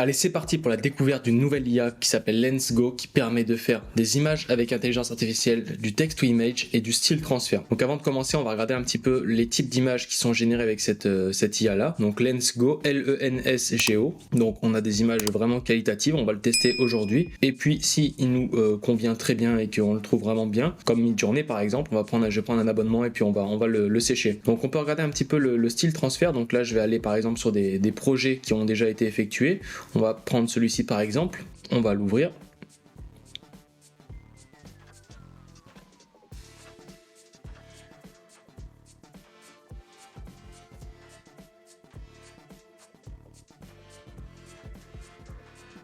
Allez, c'est parti pour la découverte d'une nouvelle IA qui s'appelle Lens-Go, qui permet de faire des images avec intelligence artificielle, du text-to-image et du style transfert. Donc avant de commencer, on va regarder un petit peu les types d'images qui sont générées avec cette IA là. Donc Lens-Go, L-E-N-S-G-O. Donc on a des images vraiment qualitatives, on va le tester aujourd'hui. Et puis si il nous convient très bien et qu'on le trouve vraiment bien, comme Midjourney par exemple, je vais prendre un abonnement et puis on va le sécher. Donc on peut regarder un petit peu le style transfert. Donc là je vais aller par exemple sur des projets qui ont déjà été effectués. On va prendre celui-ci par exemple, on va l'ouvrir.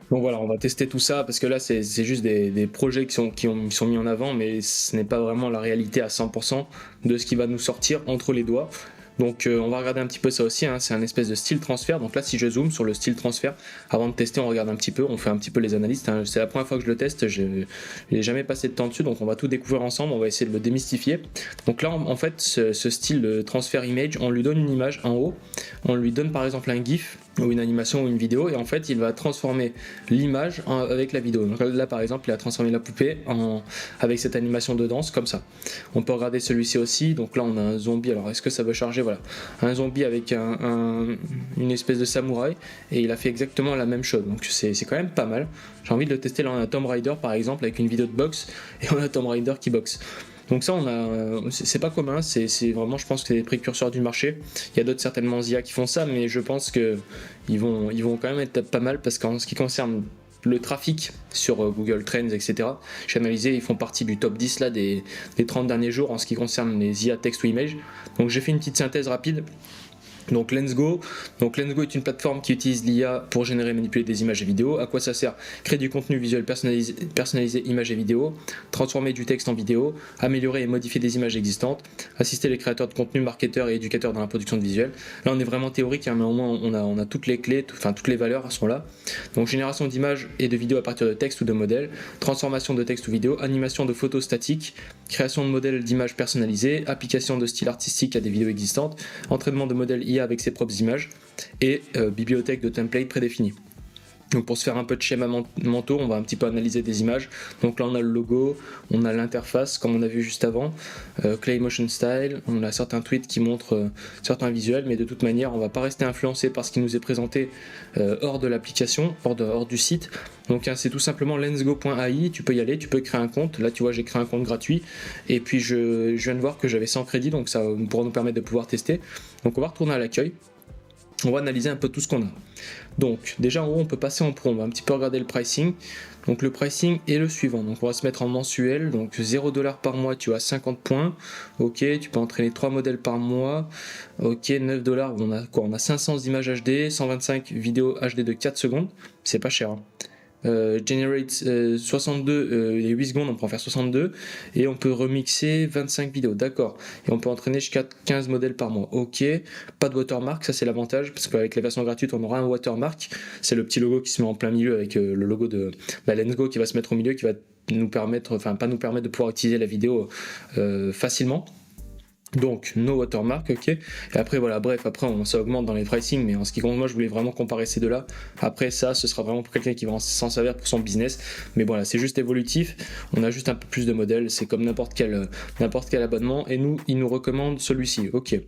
Donc voilà, on va tester tout ça parce que là c'est juste des projets qui sont mis en avant, mais ce n'est pas vraiment la réalité à 100% de ce qui va nous sortir entre les doigts. Donc on va regarder un petit peu ça aussi, hein. C'est un espèce de style transfert. Donc là si je zoome sur le style transfert, avant de tester on regarde un petit peu, on fait un petit peu les analyses, hein. C'est la première fois que je le teste, je n'ai jamais passé de temps dessus, donc on va tout découvrir ensemble, on va essayer de le démystifier. Donc là en fait ce style de transfert image, on lui donne une image en haut, on lui donne par exemple un GIF ou une animation ou une vidéo, et en fait il va transformer l'image avec la vidéo. Donc là par exemple il a transformé la poupée avec cette animation de danse comme ça. On peut regarder celui-ci aussi. Donc là on a un zombie, alors est-ce que ça veut charger? Voilà, un zombie avec une espèce de samouraï, et il a fait exactement la même chose, donc c'est quand même pas mal. J'ai envie de le tester. Là on a Tomb Raider par exemple avec une vidéo de boxe, et on a Tomb Raider qui boxe. Donc ça, c'est pas commun, c'est vraiment, je pense que c'est des précurseurs du marché. Il y a d'autres certainement IA qui font ça, mais je pense que ils vont quand même être pas mal, parce qu'en ce qui concerne le trafic sur Google Trends, etc. J'ai analysé, ils font partie du top 10 là des 30 derniers jours en ce qui concerne les IA text to image. Donc j'ai fait une petite synthèse rapide. Donc Lens-Go est une plateforme qui utilise l'IA pour générer et manipuler des images et vidéos. À quoi ça sert? Créer du contenu visuel personnalisé images et vidéos, transformer du texte en vidéo, améliorer et modifier des images existantes, assister les créateurs de contenu, marketeurs et éducateurs dans la production de visuels. Là on est vraiment théorique, hein, mais au moins on a toutes les clés, toutes les valeurs sont là. Donc génération d'images et de vidéos à partir de texte ou de modèles, transformation de texte ou vidéo, animation de photos statiques, création de modèles d'images personnalisées, application de style artistique à des vidéos existantes, entraînement de modèles IA avec ses propres images, et bibliothèque de templates prédéfinis. Donc pour se faire un peu de schéma mentaux, on va un petit peu analyser des images. Donc là on a le logo, on a l'interface comme on a vu juste avant, Clay Motion Style, on a certains tweets qui montrent certains visuels, mais de toute manière on va pas rester influencé par ce qui nous est présenté hors de l'application, hors du site. Donc hein, c'est tout simplement lensgo.ai, tu peux y aller, tu peux créer un compte. Là tu vois j'ai créé un compte gratuit, et puis je viens de voir que j'avais 100 crédits, donc ça pourra nous permettre de pouvoir tester. Donc on va retourner à l'accueil. On va analyser un peu tout ce qu'on a. Donc déjà en haut on peut passer en pro, on va un petit peu regarder le pricing. Donc le pricing est le suivant, donc on va se mettre en mensuel, donc 0$ par mois tu as 50 points, ok, tu peux entraîner 3 modèles par mois, ok, 9$, on a quoi? On a 500 images HD, 125 vidéos HD de 4 secondes, c'est pas cher, hein. Generate 62 et 8 secondes, on peut en faire 62, et on peut remixer 25 vidéos, d'accord, et on peut entraîner jusqu'à 15 modèles par mois, ok, pas de watermark, ça c'est l'avantage, parce qu'avec les versions gratuites on aura un watermark, c'est le petit logo qui se met en plein milieu avec le logo de Lens-Go qui va se mettre au milieu, qui va nous permettre, enfin pas nous permettre de pouvoir utiliser la vidéo facilement. Donc no watermark, ok, et après voilà, bref, après ça augmente dans les pricing, mais en ce qui compte, moi je voulais vraiment comparer ces deux là. Après ça ce sera vraiment pour quelqu'un qui va s'en servir pour son business, mais voilà, c'est juste évolutif, on a juste un peu plus de modèles, c'est comme n'importe quel abonnement, et il nous recommande celui-ci, ok.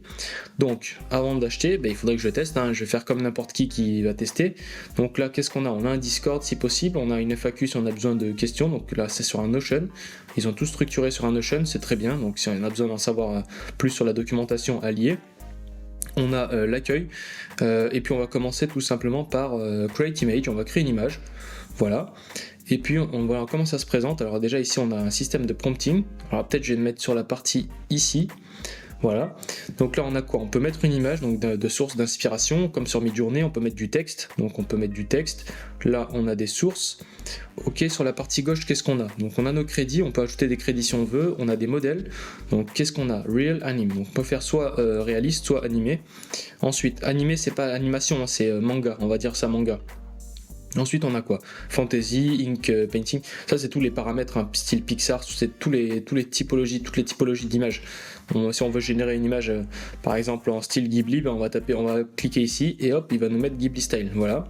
Donc avant d'acheter, il faudrait que je teste, hein. Je vais faire comme n'importe qui va tester. Donc là qu'est-ce qu'on a? On a un Discord si possible, on a une FAQ si on a besoin de questions, donc là c'est sur un Notion, ils ont tout structuré sur un Notion, c'est très bien, donc si on a besoin d'en savoir plus sur la documentation alliée. On a l'accueil, et puis on va commencer tout simplement par Create Image, on va créer une image, voilà. Et puis on voit comment ça se présente. Alors déjà ici on a un système de prompting, alors peut-être je vais le mettre sur la partie ici. Voilà, donc là on a quoi? On peut mettre une image, donc de source d'inspiration, comme sur Midjourney, on peut mettre du texte, donc on peut mettre du texte. Là on a des sources. Ok, sur la partie gauche qu'est-ce qu'on a? Donc on a nos crédits, on peut ajouter des crédits si on veut, on a des modèles. Donc qu'est-ce qu'on a? Real, anime, donc on peut faire soit réaliste, soit animé. Ensuite, animé c'est pas animation, hein, c'est manga, on va dire ça manga. Ensuite on a quoi? Fantasy, ink, painting, ça c'est tous les paramètres, hein, style Pixar, c'est toutes les typologies d'images. Si on veut générer une image par exemple en style Ghibli, on va cliquer ici et hop il va nous mettre Ghibli style, voilà.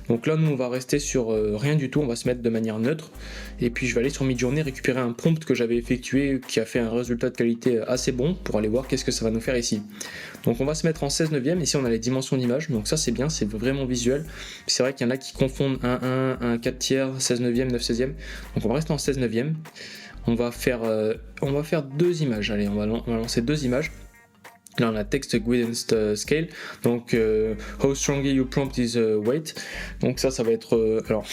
Donc là nous on va rester sur rien du tout, on va se mettre de manière neutre, et puis je vais aller sur Midjourney récupérer un prompt que j'avais effectué qui a fait un résultat de qualité assez bon pour aller voir qu'est-ce que ça va nous faire ici. Donc on va se mettre en 16 neuvième, ici on a les dimensions d'image, donc ça c'est bien, c'est vraiment visuel. C'est vrai qu'il y en a qui confondent 1 1, 1 4 tiers, 16 neuvième, 9 16e, donc on va rester en 16 neuvième. On va faire 2 images, allez on va lancer 2 images. Là on a text guidance scale, donc how strongly your prompt is weight, donc ça va être alors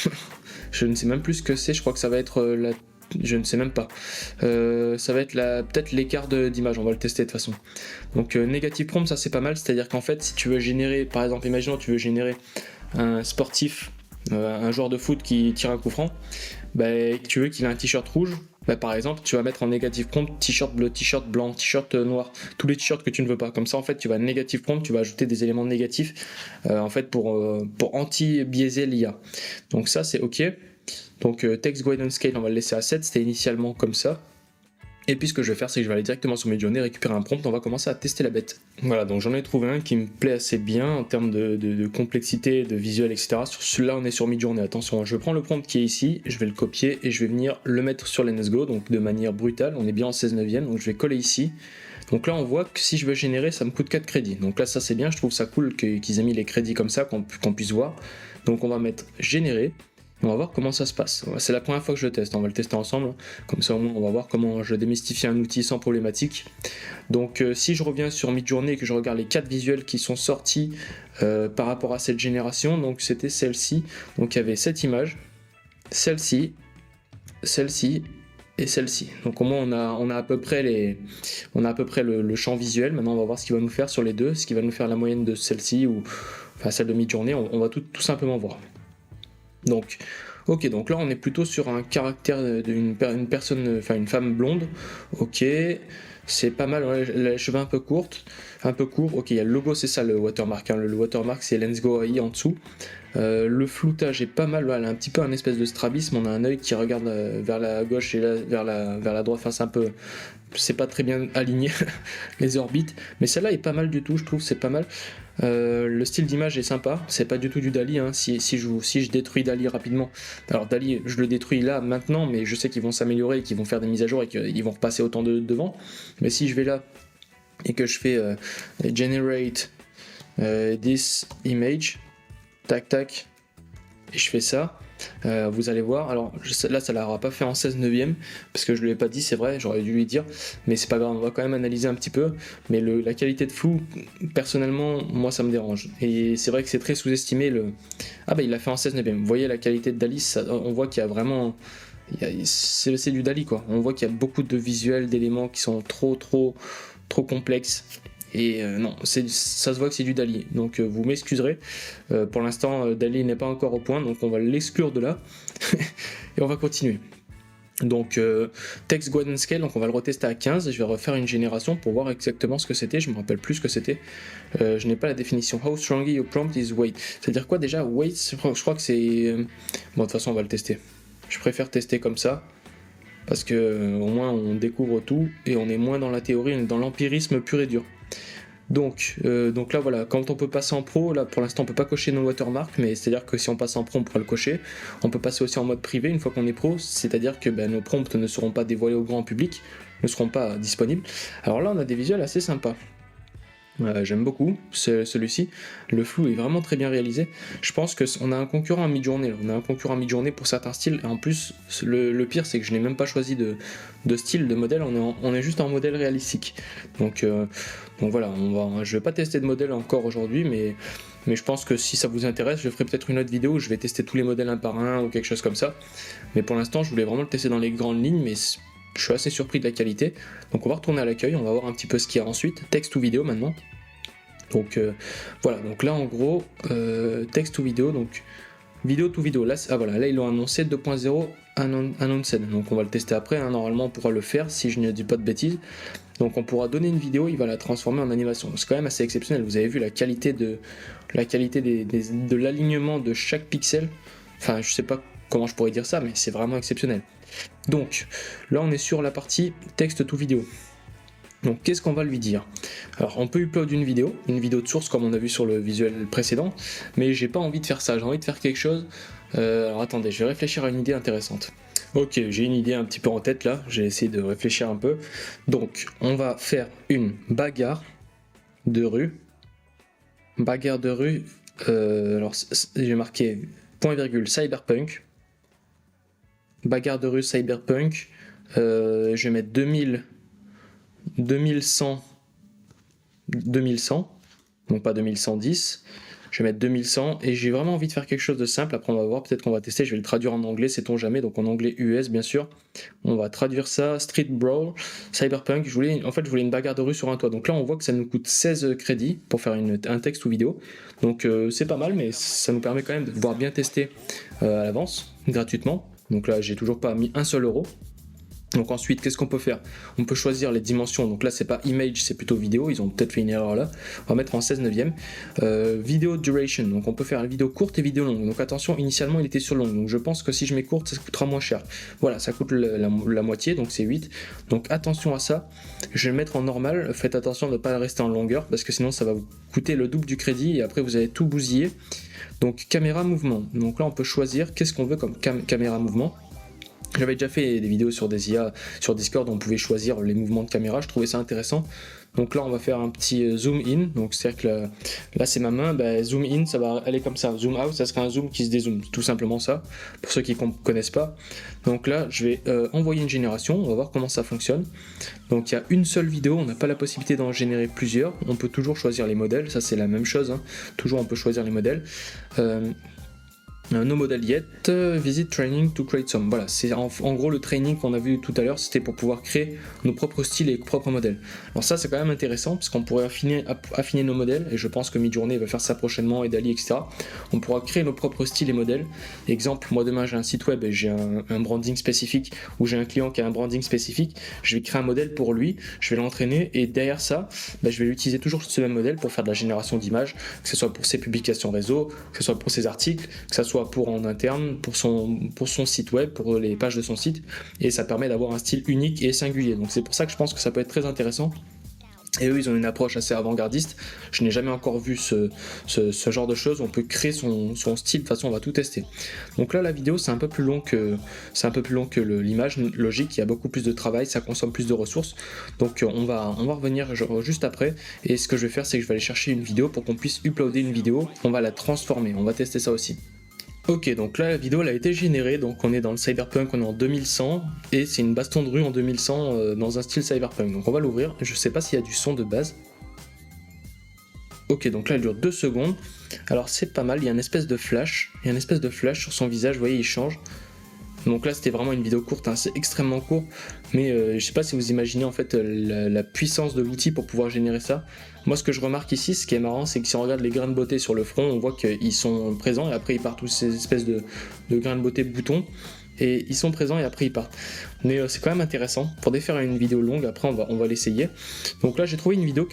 je ne sais même plus ce que c'est, je crois que ça va être je ne sais même pas, ça va être peut-être l'écart d'image, on va le tester de toute façon. Donc negative prompt, ça c'est pas mal, c'est à dire qu'en fait si tu veux générer, par exemple imaginons tu veux générer un sportif, un joueur de foot qui tire un coup franc, et que tu veux qu'il ait un t-shirt rouge, par exemple, tu vas mettre en négative prompt t-shirt bleu, t-shirt blanc, t-shirt noir, tous les t-shirts que tu ne veux pas. Comme ça, en fait, tu vas négative prompt, tu vas ajouter des éléments négatifs, en fait, pour anti-biaiser l'IA. Donc ça, c'est OK. Donc text guidance scale, on va le laisser à 7, c'était initialement comme ça. Et puis ce que je vais faire, c'est que je vais aller directement sur Midjourney, récupérer un prompt, on va commencer à tester la bête. Voilà, donc j'en ai trouvé un qui me plaît assez bien en termes de complexité, de visuel, etc. Sur celui-là, on est sur Midjourney, attention, je prends le prompt qui est ici, je vais le copier et je vais venir le mettre sur Let's Go, donc de manière brutale, on est bien en 16 neuvième, donc je vais coller ici. Donc là on voit que si je veux générer, ça me coûte 4 crédits. Donc là ça c'est bien, je trouve ça cool qu'ils aient mis les crédits comme ça, qu'on puisse voir. Donc on va mettre générer. On va voir comment ça se passe. C'est la première fois que je le teste, on va le tester ensemble. Comme ça au moins on va voir comment je démystifie un outil sans problématique. Donc si je reviens sur Midjourney et que je regarde les 4 visuels qui sont sortis par rapport à cette génération, donc c'était celle-ci. Donc il y avait cette image, celle-ci, celle-ci et celle-ci. Donc au moins on a à peu près le champ visuel. Maintenant on va voir ce qu'il va nous faire sur les deux, ce qui va nous faire la moyenne de celle-ci ou enfin celle de Midjourney. On va tout simplement voir. Donc, ok, donc là on est plutôt sur un caractère d'une personne, enfin une femme blonde. Ok, c'est pas mal, ouais, les cheveux un peu court. Ok, il y a le logo, c'est ça le watermark. Hein, le watermark c'est Let's Go AI en dessous. Le floutage est pas mal, elle a un petit peu un espèce de strabisme. On a un œil qui regarde vers la gauche et là, vers la droite. Enfin, c'est pas très bien aligné les orbites, mais celle-là est pas mal du tout, je trouve, c'est pas mal. Le style d'image est sympa, c'est pas du tout du DALL-E, hein. Si je détruis DALL-E rapidement, alors DALL-E je le détruis là maintenant, mais je sais qu'ils vont s'améliorer, qu'ils vont faire des mises à jour et qu'ils vont repasser autant devant. Mais si je vais là et que je fais generate this image, tac tac, et je fais ça, vous allez voir, alors là ça l'aura pas fait en 16 neuvième parce que je lui ai pas dit, c'est vrai, j'aurais dû lui dire, mais c'est pas grave, on va quand même analyser un petit peu. Mais la qualité de flou, personnellement moi ça me dérange, et c'est vrai que c'est très sous-estimé. Il l'a fait en 16 neuvième, vous voyez la qualité de DALL-E, on voit qu'il y a vraiment c'est du DALL-E quoi, on voit qu'il y a beaucoup de visuels, d'éléments qui sont trop complexes. Et non, ça se voit que c'est du DALL-E, donc vous m'excuserez, pour l'instant DALL-E n'est pas encore au point, donc on va l'exclure de là et on va continuer. Donc text guidance scale, donc on va le retester à 15 et je vais refaire une génération pour voir exactement ce que c'était. Je me rappelle plus ce que c'était, je n'ai pas la définition. How strongly your prompt is weight, c'est à dire quoi déjà weight? Je crois que c'est bon, de toute façon on va le tester, je préfère tester comme ça parce que au moins on découvre tout et on est moins dans la théorie, on est dans l'empirisme pur et dur. Donc là voilà, quand on peut passer en pro, là pour l'instant on peut pas cocher nos watermarks, mais c'est à dire que si on passe en pro on pourra le cocher. On peut passer aussi en mode privé une fois qu'on est pro, c'est à dire que nos prompts ne seront pas dévoilés au grand public, ne seront pas disponibles. Alors là on a des visuels assez sympas. J'aime beaucoup celui-ci, le flou est vraiment très bien réalisé. Je pense qu'on a un concurrent à Midjourney, pour certains styles, et en plus le pire c'est que je n'ai même pas choisi de style, de modèle, on est juste en modèle réalistique. Donc voilà, je vais pas tester de modèle encore aujourd'hui, mais je pense que si ça vous intéresse, je ferai peut-être une autre vidéo où je vais tester tous les modèles un par un ou quelque chose comme ça. Mais pour l'instant je voulais vraiment le tester dans les grandes lignes, mais je suis assez surpris de la qualité. Donc on va retourner à l'accueil, on va voir un petit peu ce qu'il y a ensuite. Texte ou vidéo maintenant. Donc voilà, donc là en gros, texte ou vidéo, donc vidéo to vidéo. Là, là ils l'ont annoncé 2.0 announced. Donc on va le tester après, hein. Normalement on pourra le faire si je ne dis pas de bêtises. Donc on pourra donner une vidéo, il va la transformer en animation. C'est quand même assez exceptionnel, vous avez vu la qualité de l'alignement de chaque pixel. Enfin je sais pas comment je pourrais dire ça, mais c'est vraiment exceptionnel. Donc là on est sur la partie texte to vidéo. Donc qu'est-ce qu'on va lui dire? Alors on peut upload une vidéo de source comme on a vu sur le visuel précédent, mais j'ai pas envie de faire ça, j'ai envie de faire quelque chose. Alors attendez, je vais réfléchir à une idée intéressante. Ok, j'ai une idée un petit peu en tête là, j'ai essayé de réfléchir un peu. Donc on va faire une bagarre de rue. Bagarre de rue, alors j'ai marqué point virgule cyberpunk. Bagarre de rue cyberpunk, je vais mettre 2100, donc pas 2110, je vais mettre 2100 et j'ai vraiment envie de faire quelque chose de simple. Après on va voir, peut-être qu'on va tester, je vais le traduire en anglais, sait-on jamais, donc en anglais US bien sûr. On va traduire ça, Street Brawl, Cyberpunk, je voulais une bagarre de rue sur un toit. Donc là on voit que ça nous coûte 16 crédits pour faire un texte ou vidéo. Donc c'est pas mal, mais ça nous permet quand même de pouvoir bien tester à l'avance, gratuitement. Donc là j'ai toujours pas mis un seul euro. Donc ensuite, qu'est-ce qu'on peut faire? On peut choisir les dimensions. Donc là, c'est pas image, c'est plutôt vidéo. Ils ont peut-être fait une erreur là. On va mettre en 16 neuvième. Vidéo duration. Donc on peut faire une vidéo courte et vidéo longue. Donc attention, initialement, il était sur longue. Donc je pense que si je mets courte, ça coûtera moins cher. Voilà, ça coûte la moitié, donc c'est 8. Donc attention à ça. Je vais le mettre en normal. Faites attention de ne pas rester en longueur parce que sinon, ça va vous coûter le double du crédit et après, vous allez tout bousiller. Donc caméra mouvement. Donc là, on peut choisir qu'est-ce qu'on veut comme caméra mouvement. J'avais déjà fait des vidéos sur des IA sur Discord où on pouvait choisir les mouvements de caméra, je trouvais ça intéressant. Donc là on va faire un petit zoom in, donc c'est-à-dire que là c'est ma main, zoom in ça va aller comme ça, zoom out ça sera un zoom qui se dézoome, tout simplement ça, pour ceux qui ne connaissent pas. Donc là je vais envoyer une génération, on va voir comment ça fonctionne. Donc il y a une seule vidéo, on n'a pas la possibilité d'en générer plusieurs, on peut toujours choisir les modèles, ça c'est la même chose, hein. Toujours on peut choisir les modèles. No model yet, visit training to create some. Voilà, c'est en gros le training qu'on a vu tout à l'heure, c'était pour pouvoir créer nos propres styles et propres modèles. Alors ça c'est quand même intéressant parce qu'on pourrait affiner nos modèles et je pense que Midjourney va faire ça prochainement et Dali etc. On pourra créer nos propres styles et modèles. Exemple, moi demain j'ai un site web et j'ai un branding spécifique ou j'ai un client qui a un branding spécifique, je vais créer un modèle pour lui, je vais l'entraîner et derrière ça, je vais utiliser toujours ce même modèle pour faire de la génération d'images, que ce soit pour ses publications réseau, que ce soit pour ses articles, que ce soit pour en interne, pour son site web, pour les pages de son site, et ça permet d'avoir un style unique et singulier. Donc c'est pour ça que je pense que ça peut être très intéressant. Et eux, ils ont une approche assez avant-gardiste. Je n'ai jamais encore vu ce genre de choses. On peut créer son style. De toute façon, on va tout tester. Donc là, la vidéo, c'est un peu plus long que l'image. Logique, il y a beaucoup plus de travail, ça consomme plus de ressources. Donc on va revenir juste après. Et ce que je vais faire, c'est que je vais aller chercher une vidéo pour qu'on puisse uploader une vidéo. On va la transformer. On va tester ça aussi. Ok, donc là la vidéo elle a été générée, donc on est dans le cyberpunk, on est en 2100 et c'est une baston de rue en 2100 dans un style cyberpunk. Donc on va l'ouvrir, je sais pas s'il y a du son de base. Ok, donc là elle dure 2 secondes. Alors c'est pas mal, il y a une espèce de flash, sur son visage, vous voyez il change. Donc là c'était vraiment une vidéo courte, hein, c'est extrêmement court, mais je sais pas si vous imaginez en fait la puissance de l'outil pour pouvoir générer ça. Moi ce que je remarque ici, ce qui est marrant, c'est que si on regarde les grains de beauté sur le front, on voit qu'ils sont présents et après ils partent tous ces espèces de grains de beauté boutons. Et ils sont présents et après ils partent. Mais c'est quand même intéressant. Pour défaire une vidéo longue, après on va l'essayer. Donc là j'ai trouvé une vidéo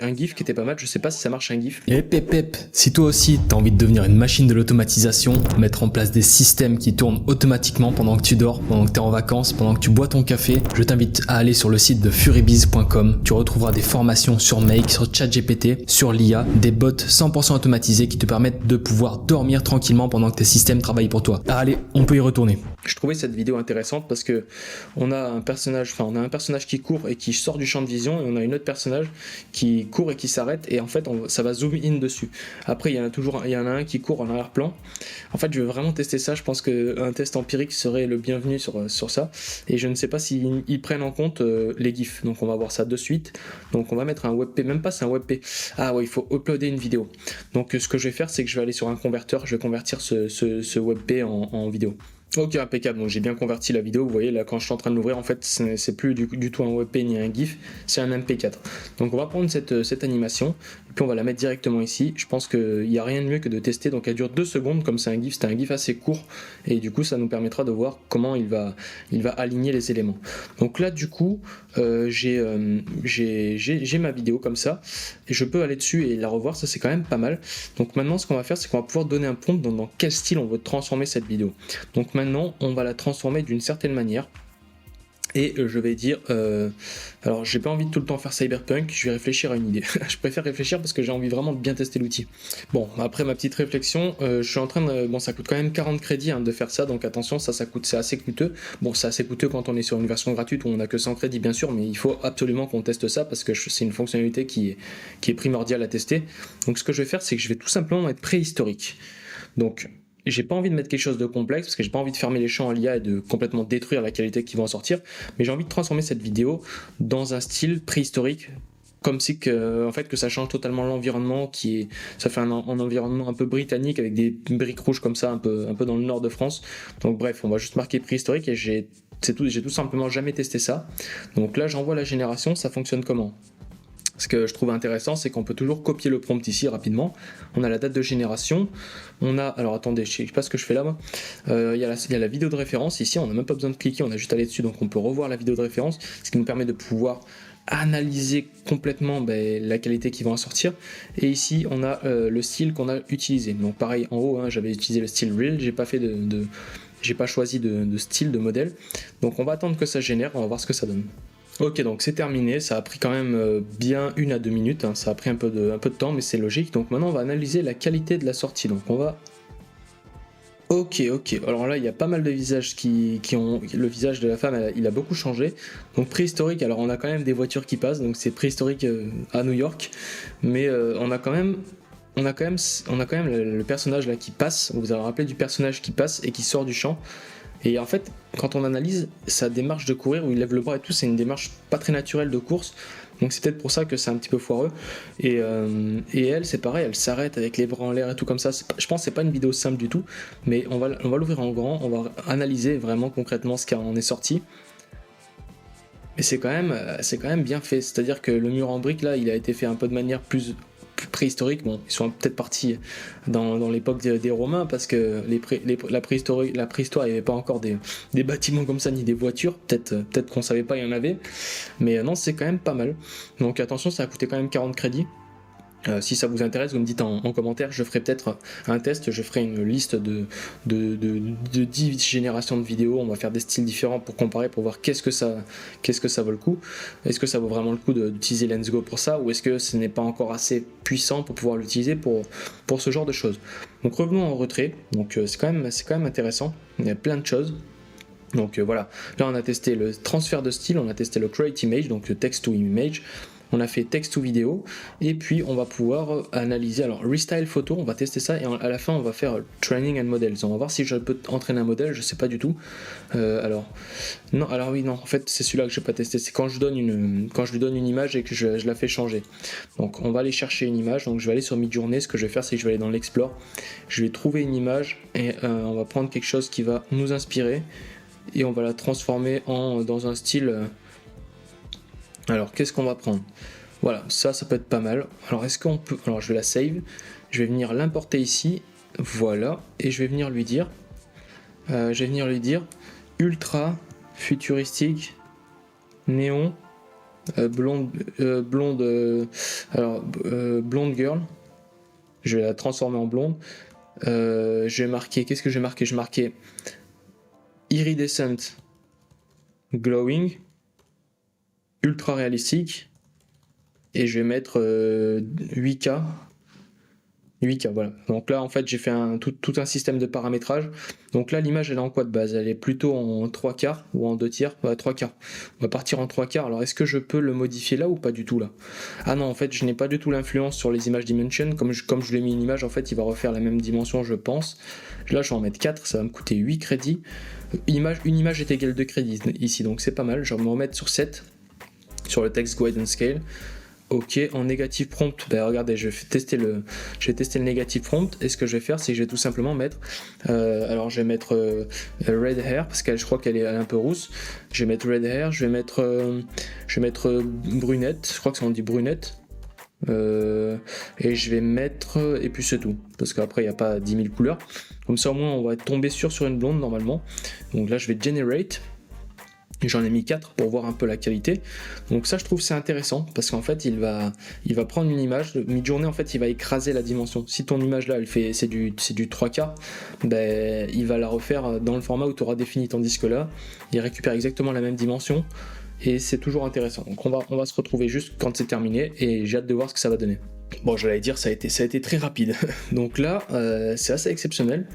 un GIF qui était pas mal. Je sais pas si ça marche un GIF. Et pep, si toi aussi t'as envie de devenir une machine de l'automatisation, mettre en place des systèmes qui tournent automatiquement pendant que tu dors, pendant que t'es en vacances, pendant que tu bois ton café, je t'invite à aller sur le site de furibiz.com. Tu retrouveras des formations sur Make, sur ChatGPT, sur l'IA, des bots 100% automatisés qui te permettent de pouvoir dormir tranquillement pendant que tes systèmes travaillent pour toi. Allez, on peut y retourner. Je trouvais cette vidéo intéressante parce que on a un personnage qui court et qui sort du champ de vision et on a un autre personnage qui court et qui s'arrête et en fait ça va zoom in dessus. Après il y en a un qui court en arrière-plan. En fait je veux vraiment tester ça, je pense qu'un test empirique serait le bienvenu sur ça et je ne sais pas s'ils prennent en compte les gifs. Donc on va voir ça de suite. Donc on va mettre un WebP, même pas c'est un WebP. Ah ouais, il faut uploader une vidéo. Donc ce que je vais faire c'est que je vais aller sur un converteur, je vais convertir ce WebP en vidéo. Ok, impeccable, donc j'ai bien converti la vidéo, vous voyez là quand je suis en train de l'ouvrir en fait c'est plus du tout un WebP ni un GIF, c'est un MP4. Donc on va prendre cette animation et puis on va la mettre directement ici. Je pense qu'il n'y a rien de mieux que de tester, donc elle dure 2 secondes comme c'est un GIF, c'est un GIF assez court et du coup ça nous permettra de voir comment il va aligner les éléments. Donc là du coup j'ai ma vidéo comme ça et je peux aller dessus et la revoir, ça c'est quand même pas mal. Donc maintenant ce qu'on va faire c'est qu'on va pouvoir donner un prompt dans quel style on veut transformer cette vidéo. Donc maintenant, on va la transformer d'une certaine manière. Et je vais dire, alors j'ai pas envie de tout le temps faire Cyberpunk, je vais réfléchir à une idée. Je préfère réfléchir parce que j'ai envie vraiment de bien tester l'outil. Bon, après ma petite réflexion, je suis en train de... Bon, ça coûte quand même 40 crédits de faire ça, donc attention, ça coûte, c'est assez coûteux. Bon, c'est assez coûteux quand on est sur une version gratuite où on a que 100 crédits bien sûr, mais il faut absolument qu'on teste ça parce que c'est une fonctionnalité qui est primordiale à tester. Donc ce que je vais faire, c'est que je vais tout simplement être préhistorique. Donc... J'ai pas envie de mettre quelque chose de complexe parce que j'ai pas envie de fermer les champs à l'IA et de complètement détruire la qualité qui va en sortir, mais j'ai envie de transformer cette vidéo dans un style préhistorique, comme si que, en fait, que ça change totalement l'environnement, ça fait un environnement un peu britannique avec des briques rouges comme ça, un peu dans le nord de France. Donc bref, on va juste marquer préhistorique et j'ai tout simplement jamais testé ça. Donc là, j'envoie la génération, ça fonctionne comment ? Ce que je trouve intéressant, c'est qu'on peut toujours copier le prompt ici rapidement. On a la date de génération. On a, alors attendez, je sais pas ce que je fais là, moi. Il y a la vidéo de référence. Ici, on n'a même pas besoin de cliquer, on a juste à aller dessus, donc on peut revoir la vidéo de référence, ce qui nous permet de pouvoir analyser complètement la qualité qui va en sortir. Et ici, on a le style qu'on a utilisé. Donc pareil, en haut, j'avais utilisé le style Real. J'ai pas choisi de style, de modèle. Donc on va attendre que ça génère, on va voir ce que ça donne. Ok, donc c'est terminé, ça a pris quand même bien 1 à 2 minutes, ça a pris un peu de temps, mais c'est logique. Donc maintenant on va analyser la qualité de la sortie. Donc on va... Ok, alors là il y a pas mal de visages qui ont... Le visage de la femme, il a beaucoup changé. Donc préhistorique, alors on a quand même des voitures qui passent, donc c'est préhistorique à New York, mais on a quand même le personnage là qui passe. Vous avez rappelé du personnage qui passe et qui sort du champ. Et en fait, quand on analyse sa démarche de courir, où il lève le bras et tout, c'est une démarche pas très naturelle de course. Donc c'est peut-être pour ça que c'est un petit peu foireux. Et elle, c'est pareil, elle s'arrête avec les bras en l'air et tout comme ça. Je pense que c'est pas une vidéo simple du tout, mais on va l'ouvrir en grand, on va analyser vraiment concrètement ce qui en est sorti. Mais c'est quand même bien fait. C'est-à-dire que le mur en briques là, il a été fait un peu de manière plus préhistorique. Bon, ils sont peut-être partis dans l'époque des Romains parce que la préhistoire, il n'y avait pas encore des bâtiments comme ça ni des voitures. Peut-être qu'on savait pas, il y en avait. Mais non, c'est quand même pas mal. Donc attention, ça a coûté quand même 40 crédits. Si ça vous intéresse, vous me dites en commentaire, je ferai peut-être un test, je ferai une liste de 10 générations de vidéos, on va faire des styles différents pour comparer, pour voir qu'est-ce que ça vaut le coup, est-ce que ça vaut vraiment le coup d'utiliser Let's Go pour ça, ou est-ce que ce n'est pas encore assez puissant pour pouvoir l'utiliser pour ce genre de choses. Donc revenons en retrait, donc c'est quand même intéressant, il y a plein de choses. Donc voilà, là on a testé le transfert de style, on a testé le create image, donc le text to image. On a fait texte ou vidéo, et puis on va pouvoir analyser, alors restyle photo, on va tester ça, et à la fin on va faire training and models. On va voir si je peux entraîner un modèle, je sais pas du tout. En fait c'est celui-là que je n'ai pas testé, c'est quand je lui donne une image et que je la fais changer. Donc on va aller chercher une image, donc je vais aller sur Midjourney, ce que je vais faire c'est que je vais aller dans l'Explore, je vais trouver une image, et on va prendre quelque chose qui va nous inspirer, et on va la transformer dans un style... Alors, qu'est-ce qu'on va prendre ? Voilà, ça peut être pas mal. Alors, est-ce qu'on peut... Alors, je vais la save. Je vais venir l'importer ici. Voilà. Et je vais venir lui dire... ultra futuristique néon blonde blonde girl. Je vais la transformer en blonde. Je vais marquer... Qu'est-ce que je vais marquer ? Je vais marquer iridescent glowing, ultra réalistique, et je vais mettre 8K, voilà. Donc là en fait j'ai fait tout un système de paramétrage. Donc là l'image elle est en quoi de base ? Elle est plutôt en 3/4 ou en 2/3 ? 3/4. On va partir en 3/4. Alors est-ce que je peux le modifier là ou pas du tout là ? Ah non, en fait je n'ai pas du tout l'influence sur les images dimension. Comme je lui ai mis une image, en fait il va refaire la même dimension je pense. Là je vais en mettre 4, ça va me coûter 8 crédits. Une image est égale 2 crédits ici, donc c'est pas mal. Je vais me remettre sur 7 sur le text guidance scale. Ok, en negative prompt, regardez, je vais tester le negative prompt, et ce que je vais faire, c'est que je vais tout simplement mettre, alors je vais mettre red hair, parce que je crois qu'elle est un peu rousse, je vais mettre red hair, je vais mettre brunette, je crois que ça on dit brunette, et je vais mettre, et puis c'est tout, parce qu'après il n'y a pas 10 000 couleurs, comme ça au moins on va tomber sur une blonde normalement. Donc là je vais generate, J'en ai mis 4 pour voir un peu la qualité. Donc ça, je trouve c'est intéressant parce qu'en fait, il va prendre une image. Midjourney, en fait, il va écraser la dimension. Si ton image là, c'est du 3/4, ben, il va la refaire dans le format où tu auras défini. Tandis que là, il récupère exactement la même dimension et c'est toujours intéressant. Donc on va se retrouver juste quand c'est terminé et j'ai hâte de voir ce que ça va donner. Bon, j'allais dire, ça a été très rapide. Donc là, c'est assez exceptionnel.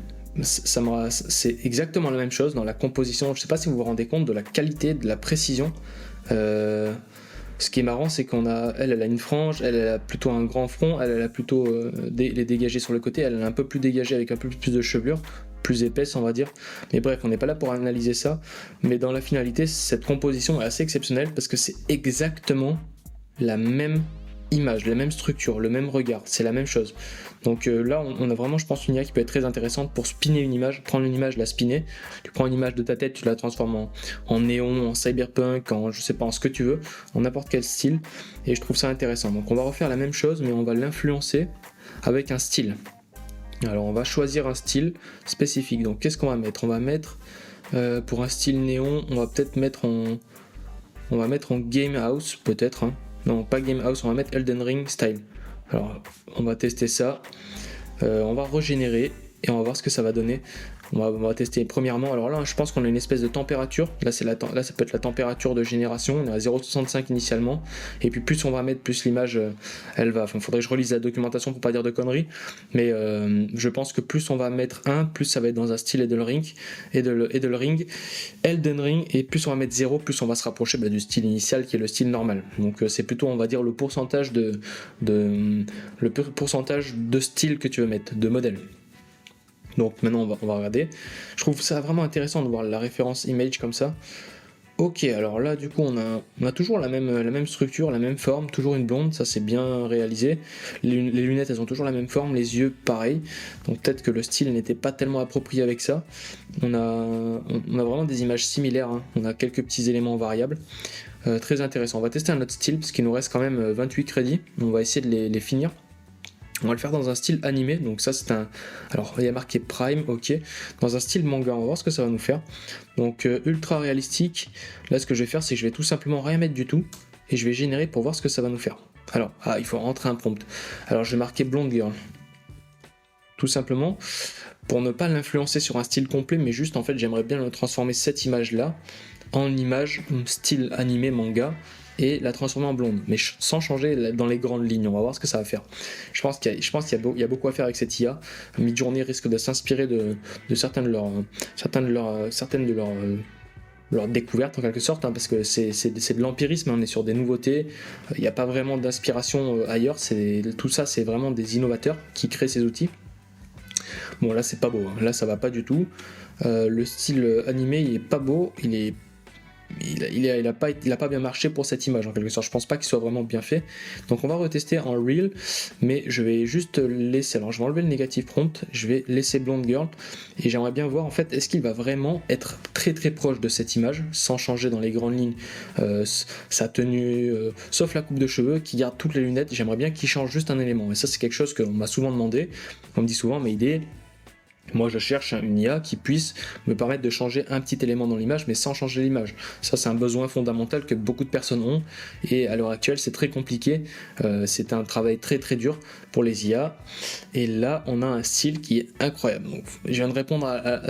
C'est exactement la même chose dans la composition. Je sais pas si vous vous rendez compte de la qualité, de la précision. Ce qui est marrant, c'est elle a une frange, elle a plutôt un grand front, elle a plutôt les dégagés sur le côté, elle est un peu plus dégagée avec un peu plus de chevelure, plus épaisse on va dire. Mais bref, on n'est pas là pour analyser ça. Mais dans la finalité, cette composition est assez exceptionnelle parce que c'est exactement la même image, la même structure, le même regard, c'est la même chose. Donc là on a vraiment, je pense, une IA qui peut être très intéressante pour spinner une image, prendre une image, la spinner. Tu prends une image de ta tête, tu la transformes en néon, en cyberpunk, en je sais pas, en ce que tu veux, en n'importe quel style, et je trouve ça intéressant. Donc on va refaire la même chose mais on va l'influencer avec un style. Alors on va choisir un style spécifique. Donc qu'est-ce qu'on va mettre? On va mettre pour un style néon, on va peut-être mettre en Game House peut-être, hein. Non, pas Game House, on va mettre Elden Ring Style. Alors, on va tester ça. On va régénérer et on va voir ce que ça va donner. On va tester premièrement. Alors là, je pense qu'on a une espèce de température. Là, ça peut être la température de génération. On est à 0,65 initialement. Et puis, plus on va mettre, plus l'image, elle va. Enfin, faudrait que je relise la documentation pour pas dire de conneries. Mais je pense que plus on va mettre 1, plus ça va être dans un style Elden Ring. Elden Ring. Et plus on va mettre 0, plus on va se rapprocher du style initial qui est le style normal. Donc, c'est plutôt, on va dire, le pourcentage de style que tu veux mettre, de modèle. Donc maintenant on va regarder. Je trouve ça vraiment intéressant de voir la référence image comme ça. Ok, alors là du coup on a toujours la même structure, la même forme, toujours une blonde, ça c'est bien réalisé. Les lunettes elles ont toujours la même forme, les yeux pareil. Donc peut-être que le style n'était pas tellement approprié avec ça. On a vraiment des images similaires, hein. On a quelques petits éléments variables. Très intéressant. On va tester un autre style parce qu'il nous reste quand même 28 crédits. On va essayer de les finir. On va le faire dans un style animé, donc ça c'est un... Alors il y a marqué Prime, ok. Dans un style manga, on va voir ce que ça va nous faire. Donc ultra réalistique, là ce que je vais faire c'est que je vais tout simplement rien mettre du tout, et je vais générer pour voir ce que ça va nous faire. Alors, il faut rentrer un prompt. Alors je vais marquer Blonde Girl. Tout simplement, pour ne pas l'influencer sur un style complet, mais juste en fait j'aimerais bien transformer cette image là en image style animé manga, et la transformer en blonde, mais sans changer dans les grandes lignes. On va voir ce que ça va faire. Je pense qu'il y a beaucoup à faire avec cette IA. Midjourney risque de s'inspirer de certaines de leurs découvertes en quelque sorte, hein, parce que c'est de l'empirisme, hein, on est sur des nouveautés, il n'y a pas vraiment d'inspiration ailleurs, tout ça c'est vraiment des innovateurs qui créent ces outils. Bon là c'est pas beau, hein. Là ça va pas du tout. Le style animé il est pas beau, il a pas bien marché pour cette image en quelque sorte. Je pense pas qu'il soit vraiment bien fait. Donc on va retester en real, mais je vais juste laisser. Alors je vais enlever le negative prompt, je vais laisser Blonde Girl et j'aimerais bien voir en fait est-ce qu'il va vraiment être très très proche de cette image sans changer dans les grandes lignes sa tenue, sauf la coupe de cheveux qui garde toutes les lunettes. J'aimerais bien qu'il change juste un élément et ça c'est quelque chose qu'on m'a souvent demandé. On me dit souvent mais moi je cherche une IA qui puisse me permettre de changer un petit élément dans l'image mais sans changer l'image. Ça c'est un besoin fondamental que beaucoup de personnes ont et à l'heure actuelle c'est très compliqué, c'est un travail très très dur pour les IA et là on a un style qui est incroyable. Donc, je viens de répondre à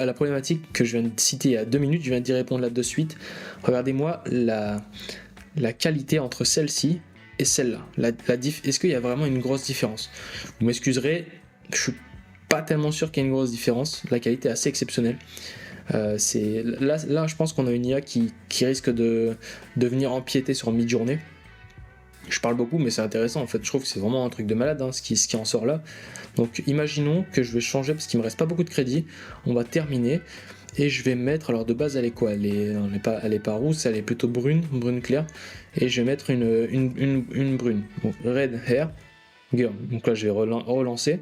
la problématique que je viens de citer il y a 2 minutes, je viens d'y répondre là de suite. Regardez-moi la qualité entre celle-ci et celle-là. Est-ce qu'il y a vraiment une grosse différence? Vous m'excuserez, je suis pas tellement sûr qu'il y ait une grosse différence. La qualité est assez exceptionnelle. Là, je pense qu'on a une IA qui risque de venir empiéter sur Midjourney. Je parle beaucoup, mais c'est intéressant. En fait, je trouve que c'est vraiment un truc de malade, hein, ce qui en sort là. Donc, imaginons que je vais changer parce qu'il me reste pas beaucoup de crédit. On va terminer et je vais mettre. Alors, de base, elle est quoi ? Elle est pas rousse, elle est plutôt brune claire. Et je vais mettre une brune. Donc, red hair. Girl. Donc là je vais relancer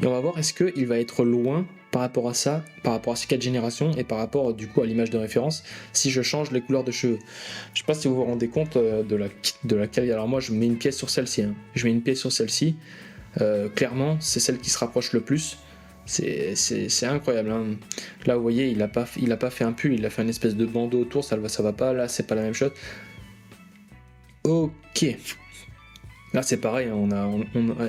et on va voir est-ce qu'il va être loin par rapport à ça, par rapport à ces 4 générations et par rapport du coup à l'image de référence si je change les couleurs de cheveux. Je sais pas si vous vous rendez compte de la qualité. Alors moi je mets une pièce sur celle-ci, hein. Je mets une pièce sur celle-ci, clairement c'est celle qui se rapproche le plus C'est incroyable, hein. Là vous voyez, il a pas fait un pull, il a fait une espèce de bandeau autour, ça va pas, là c'est pas la même chose. Ok, là c'est pareil,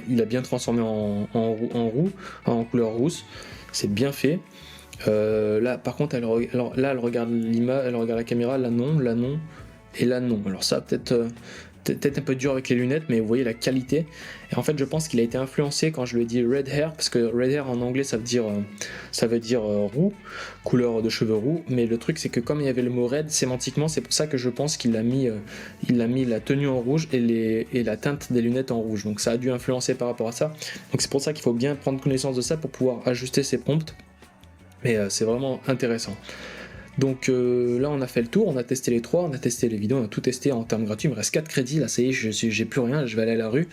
il a bien transformé en couleur rousse, c'est bien fait. Là par contre elle regarde l'image, elle regarde la caméra, là non, et là non. Alors ça peut-être un peu dur avec les lunettes, mais vous voyez la qualité. Et en fait je pense qu'il a été influencé quand je lui ai dit red hair, parce que red hair en anglais ça veut dire roux, couleur de cheveux roux, mais le truc c'est que comme il y avait le mot red sémantiquement, c'est pour ça que je pense qu'il a mis la tenue en rouge et la teinte des lunettes en rouge, donc ça a dû influencer par rapport à ça. Donc c'est pour ça qu'il faut bien prendre connaissance de ça pour pouvoir ajuster ses prompts, mais c'est vraiment intéressant. Donc là on a fait le tour, on a testé les 3, on a testé les vidéos, on a tout testé en termes gratuits, il me reste 4 crédits, là ça y est, j'ai plus rien, je vais aller à la rue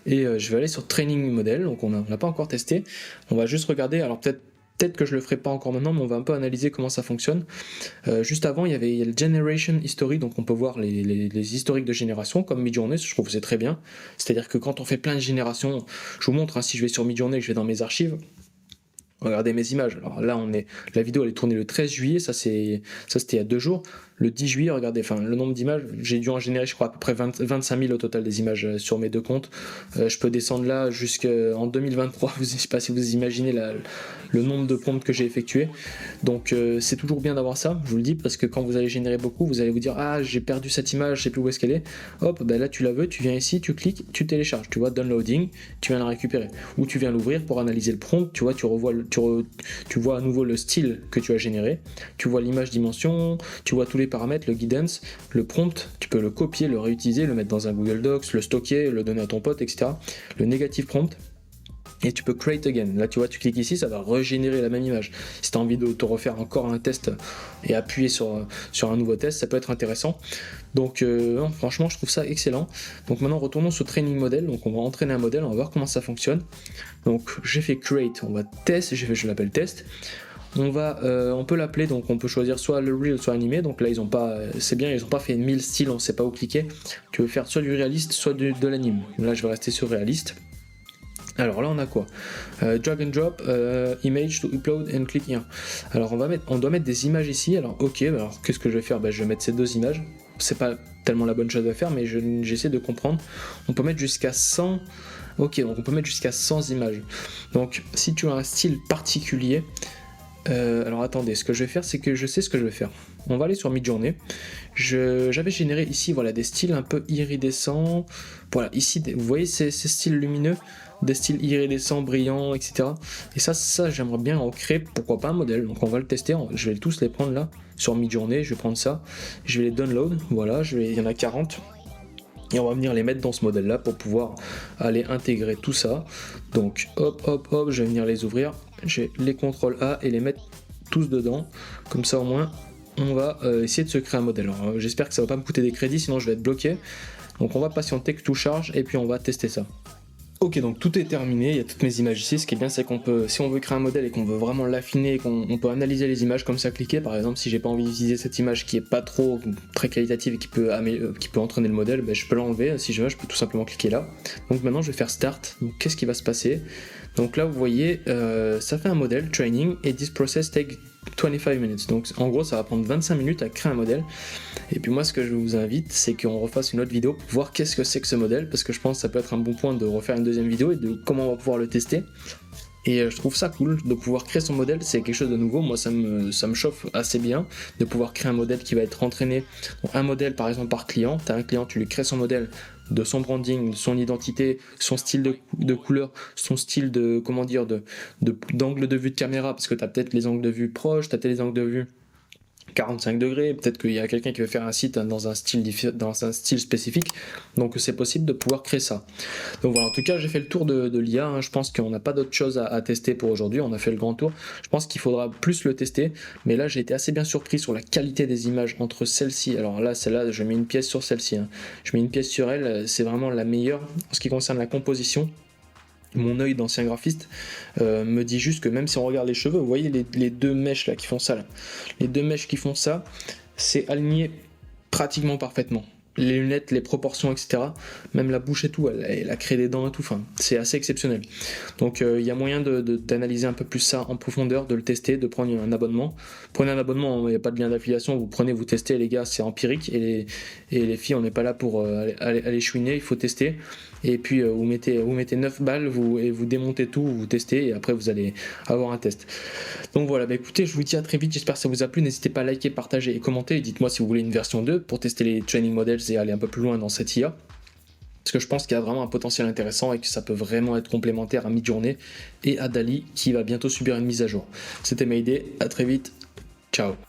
et je vais aller sur Training Model, donc on n'a pas encore testé, on va juste regarder, alors peut-être que je le ferai pas encore maintenant, mais on va un peu analyser comment ça fonctionne. Juste avant il y a le Generation History, donc on peut voir les historiques de génération comme Midjourney, je trouve que c'est très bien, c'est-à-dire que quand on fait plein de générations, je vous montre, hein, si je vais sur Midjourney, je vais dans mes archives, regardez mes images. Alors là, la vidéo elle est tournée le 13 juillet, ça c'était il y a 2 jours. Le 10 juillet, regardez, le nombre d'images, j'ai dû en générer, je crois, à peu près 25 000 au total des images sur mes 2 comptes. Je peux descendre là jusqu'en 2023, je ne sais pas si vous imaginez le nombre de prompts que j'ai effectués. Donc c'est toujours bien d'avoir ça, je vous le dis, parce que quand vous allez générer beaucoup, vous allez vous dire « Ah, j'ai perdu cette image, je sais plus où est-ce qu'elle est. » Hop, ben là tu la veux, tu viens ici, tu cliques, tu télécharges, tu vois, downloading, tu viens la récupérer. Ou tu viens l'ouvrir pour analyser le prompt, tu vois, tu vois à nouveau le style que tu as généré, tu vois l'image dimension, tu vois tous les paramètres, le guidance, le prompt, tu peux le copier, le réutiliser, le mettre dans un Google Docs, le stocker, le donner à ton pote, etc. Le negative prompt, et tu peux create again. Là tu vois, tu cliques ici, ça va régénérer la même image. Si tu as envie de te refaire encore un test et appuyer sur un nouveau test, ça peut être intéressant. Donc franchement je trouve ça excellent. Donc maintenant retournons sur Training Model, donc on va entraîner un modèle, on va voir comment ça fonctionne. Donc j'ai fait create, on va test, je l'appelle test. On peut l'appeler, donc on peut choisir soit le real soit animé, donc là c'est bien, ils ont pas fait 1000 styles, on sait pas où cliquer. Tu veux faire soit du réaliste soit de l'anime. Là je vais rester sur réaliste. Alors là on a quoi, drag and drop, image to upload and click here. Alors on doit mettre des images ici. Alors ok, alors qu'est-ce que je vais faire, je vais mettre ces 2 images. C'est pas tellement la bonne chose à faire, mais j'essaie de comprendre. On peut mettre jusqu'à 100. Ok, donc on peut mettre jusqu'à 100 images. Donc si tu as un style particulier, alors attendez, ce que je vais faire, c'est que je sais ce que je vais faire. On va aller sur Midjourney. J'avais généré ici, voilà, des styles un peu iridescents. Voilà, ici, vous voyez ces styles lumineux, des styles iridescents, brillants, etc. Et ça, j'aimerais bien en créer, pourquoi pas un modèle. Donc on va le tester. Je vais tous les prendre là sur Midjourney. Je vais prendre ça. Je vais les download. Voilà, il y en a 40. Et on va venir les mettre dans ce modèle là pour pouvoir aller intégrer tout ça. Donc hop, je vais venir les ouvrir. J'ai les CTRL A et les mettre tous dedans. Comme ça au moins on va essayer de se créer un modèle. Alors, j'espère que ça va pas me coûter des crédits, sinon je vais être bloqué. Donc on va patienter que tout charge et puis on va tester ça. Ok, donc tout est terminé, il y a toutes mes images ici. Ce qui est bien, c'est qu'on peut, si on veut créer un modèle et qu'on veut vraiment l'affiner et qu'on peut analyser les images comme ça, cliquer. Par exemple, si j'ai pas envie d'utiliser cette image qui est pas très qualitative et qui peut entraîner le modèle, je peux l'enlever. Si je veux, je peux tout simplement cliquer là. Donc maintenant, je vais faire Start. Donc qu'est-ce qui va se passer? Donc là, vous voyez, ça fait un modèle training et this process take 25 minutes. Donc en gros, ça va prendre 25 minutes à créer un modèle. Et puis moi, ce que je vous invite, c'est qu'on refasse une autre vidéo pour voir qu'est-ce que c'est que ce modèle, parce que je pense que ça peut être un bon point de refaire une deuxième vidéo et de comment on va pouvoir le tester. Et je trouve ça cool de pouvoir créer son modèle, c'est quelque chose de nouveau. Moi, ça me chauffe assez bien de pouvoir créer un modèle qui va être entraîné. Donc, un modèle par exemple par client, tu as un client, tu lui crées son modèle de son branding, de son identité, son style de couleur, son style d'angle de vue de caméra, parce que tu as peut-être les angles de vue proches, tu as peut-être les angles de vue 45 degrés, peut-être qu'il y a quelqu'un qui veut faire un site dans un style spécifique, donc c'est possible de pouvoir créer ça. Donc voilà, en tout cas j'ai fait le tour de l'IA, hein. Je pense qu'on n'a pas d'autre chose à tester pour aujourd'hui, on a fait le grand tour. Je pense qu'il faudra plus le tester, mais là j'ai été assez bien surpris sur la qualité des images entre celles-ci. Alors là, celle-là, je mets une pièce sur celle-ci, hein. Je mets une pièce sur elle, c'est vraiment la meilleure en ce qui concerne la composition. Mon œil d'ancien graphiste me dit juste que même si on regarde les cheveux, vous voyez les 2 mèches là qui font ça là. Les 2 mèches qui font ça, c'est aligné pratiquement parfaitement. les lunettes, les proportions, etc. Même la bouche et tout, elle a créé des dents et tout. Enfin, c'est assez exceptionnel. Donc il y a moyen d'analyser un peu plus ça en profondeur, de le tester, de prendre un abonnement. Prenez un abonnement, il n'y a pas de lien d'affiliation, vous testez, les gars, c'est empirique. Et les filles, on n'est pas là pour aller chouiner, il faut tester. Et puis vous mettez 9 balles et vous démontez tout, vous testez et après vous allez avoir un test. Donc voilà, écoutez, je vous dis à très vite, j'espère que ça vous a plu. N'hésitez pas à liker, partager et commenter. Et dites-moi si vous voulez une version 2 pour tester les training models et aller un peu plus loin dans cette IA. Parce que je pense qu'il y a vraiment un potentiel intéressant et que ça peut vraiment être complémentaire à Midjourney et à DALL-E qui va bientôt subir une mise à jour. C'était Mayday, à très vite, ciao.